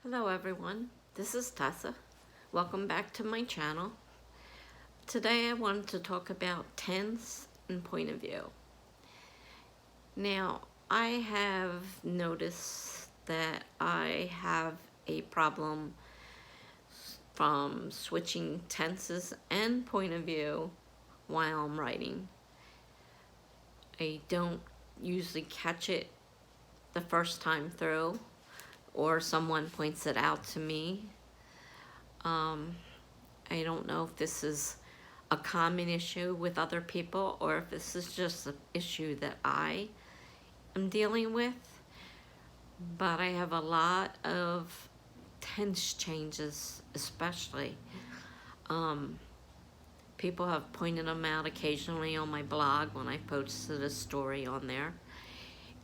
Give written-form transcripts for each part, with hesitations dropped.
Hello everyone, this is Tessa. Welcome back to my channel. Today I wanted to talk about tense and point of view. Now, I have noticed that I have a problem from switching tenses and point of view while I'm writing. I don't usually catch it the first time through, or someone points it out to me. I don't know if this is a common issue with other people or if this is just an issue that I am dealing with, but I have a lot of tense changes, especially. People have pointed them out occasionally on my blog when I posted a story on there.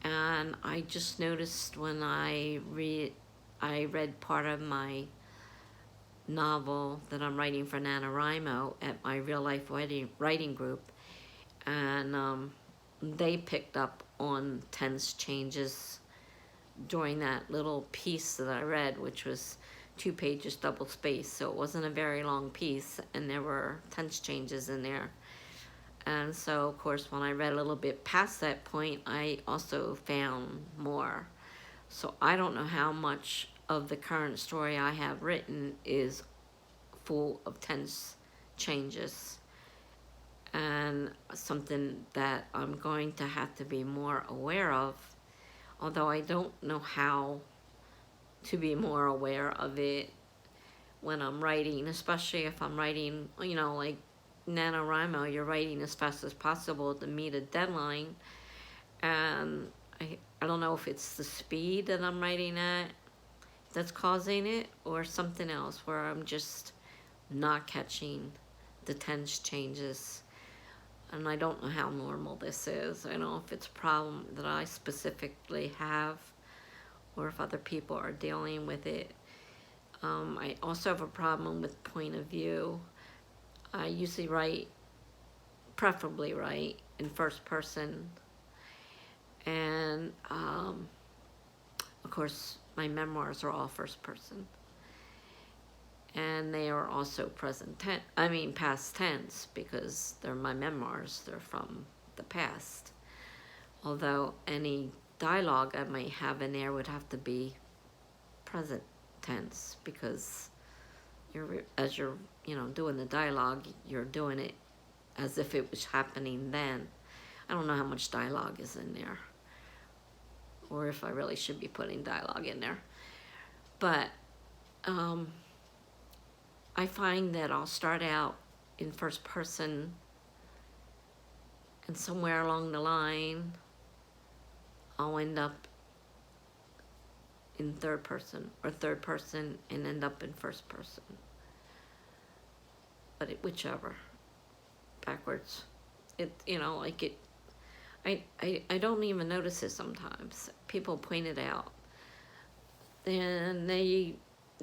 And I just noticed when I read part of my novel that I'm writing for NaNoWriMo at my real life writing group, and they picked up on tense changes during that little piece that I read, which was 2 pages double spaced, so it wasn't a very long piece, and there were tense changes in there. And so of course when I read a little bit past that point, I also found more. So I don't know how much of the current story I have written is full of tense changes, and something that I'm going to have to be more aware of, although I don't know how to be more aware of it when I'm writing, especially if I'm writing, you know, like NaNoWriMo, you're writing as fast as possible to meet a deadline, and I don't know if it's the speed that I'm writing at that's causing it, or something else where I'm just not catching the tense changes. And I don't know how normal this is. I don't know if it's a problem that I specifically have or if other people are dealing with it. I also have a problem with point of view. I usually preferably write in first person, and of course my memoirs are all first person, and they are also past tense, because they're my memoirs, they're from the past. Although any dialogue I might have in there would have to be present tense, because as you're doing the dialogue, you're doing it as if it was happening then. I don't know how much dialogue is in there, or if I really should be putting dialogue in there. But I find that I'll start out in first person, and somewhere along the line I'll end up in third person, or third person and end up in first person. But whichever, backwards. I don't even notice it sometimes. People point it out, and they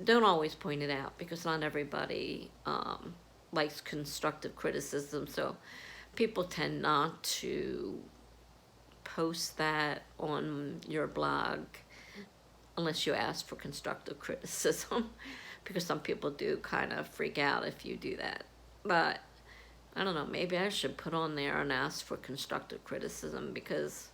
don't always point it out, because not everybody likes constructive criticism, so people tend not to post that on your blog unless you ask for constructive criticism, because some people do kind of freak out if you do that. But I don't know, maybe I should put on there and ask for constructive criticism, because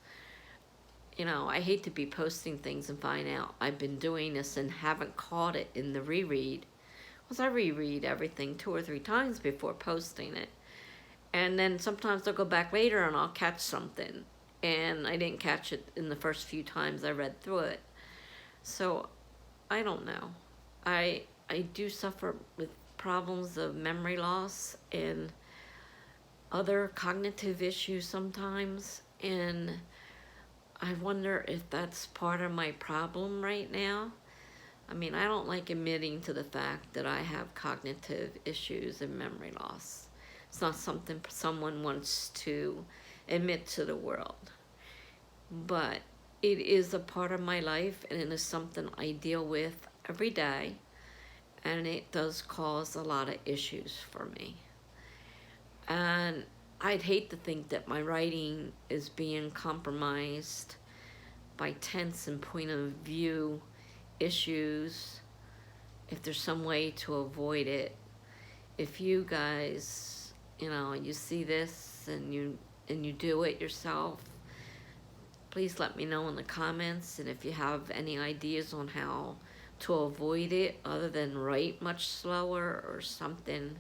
I hate to be posting things and find out I've been doing this and haven't caught it in the reread. Because I reread everything 2 or 3 times before posting it. And then sometimes I'll go back later and I'll catch something, and I didn't catch it in the first few times I read through it. So I don't know. I do suffer with problems of memory loss and other cognitive issues sometimes, and I wonder if that's part of my problem right now. I mean, I don't like admitting to the fact that I have cognitive issues and memory loss. It's not something someone wants to admit to the world, but it is a part of my life, and it is something I deal with every day, and it does cause a lot of issues for me. And I'd hate to think that my writing is being compromised by tense and point of view issues if there's some way to avoid it. If you guys, you see this and you do it yourself, please let me know in the comments. And if you have any ideas on how to avoid it other than write much slower or something,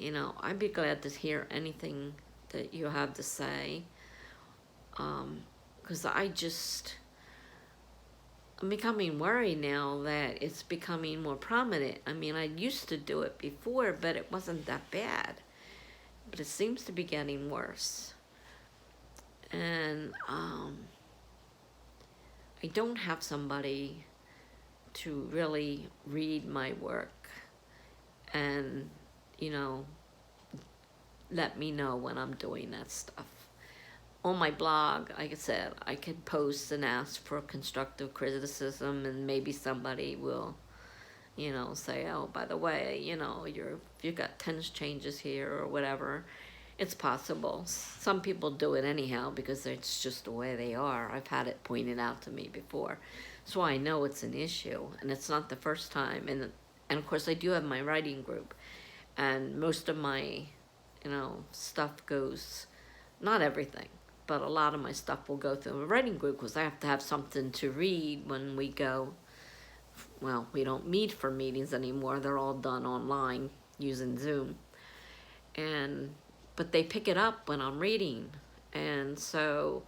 I'd be glad to hear anything that you have to say. Because I'm becoming worried now that it's becoming more prominent. I mean, I used to do it before, but it wasn't that bad. But it seems to be getting worse. And I don't have somebody to really read my work and, let me know when I'm doing that stuff. On my blog, like I said, I could post and ask for constructive criticism, and maybe somebody will, say, oh, by the way, you got tense changes here or whatever. It's possible. Some people do it anyhow because it's just the way they are. I've had it pointed out to me before. So I know it's an issue, and it's not the first time. And of course, I do have my writing group, and most of my, stuff goes, not everything, but a lot of my stuff will go through a writing group because I have to have something to read when we go. Well, we don't meet for meetings anymore. They're all done online using Zoom. But they pick it up when I'm reading. And so,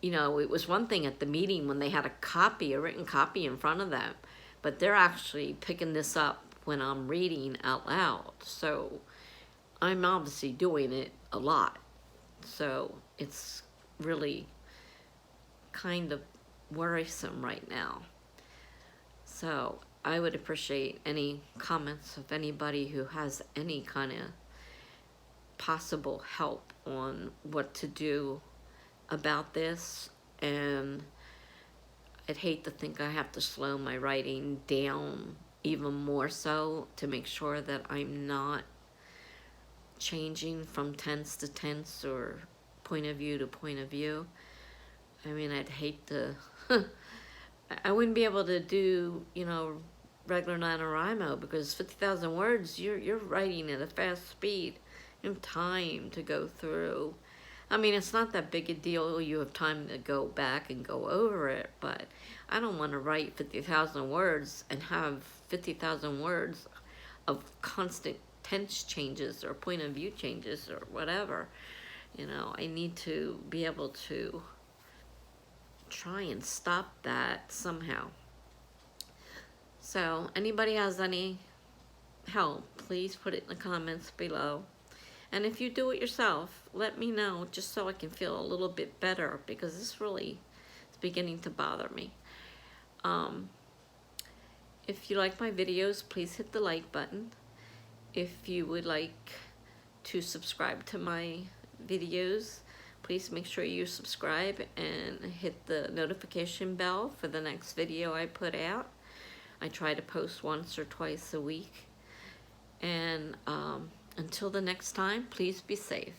it was one thing at the meeting when they had a written copy in front of them, but they're actually picking this up when I'm reading out loud. So I'm obviously doing it a lot. So it's really kind of worrisome right now. So I would appreciate any comments of anybody who has any kind of possible help on what to do about this. And I'd hate to think I have to slow my writing down even more so to make sure that I'm not changing from tense to tense or point of view to point of view. I mean, I'd hate to I wouldn't be able to do, regular NaNoWriMo because 50,000 words, you're writing at a fast speed. You have time to go through. I mean, it's not that big a deal. You have time to go back and go over it, but I don't want to write 50,000 words and have 50,000 words of constant tense changes or point of view changes or whatever. I need to be able to try and stop that somehow. So anybody has any help, please put it in the comments below. And if you do it yourself, let me know just so I can feel a little bit better because this really is beginning to bother me. If you like my videos, please hit the like button. If you would like to subscribe to my videos, please make sure you subscribe and hit the notification bell for the next video I put out. I try to post once or twice a week. And until the next time, please be safe.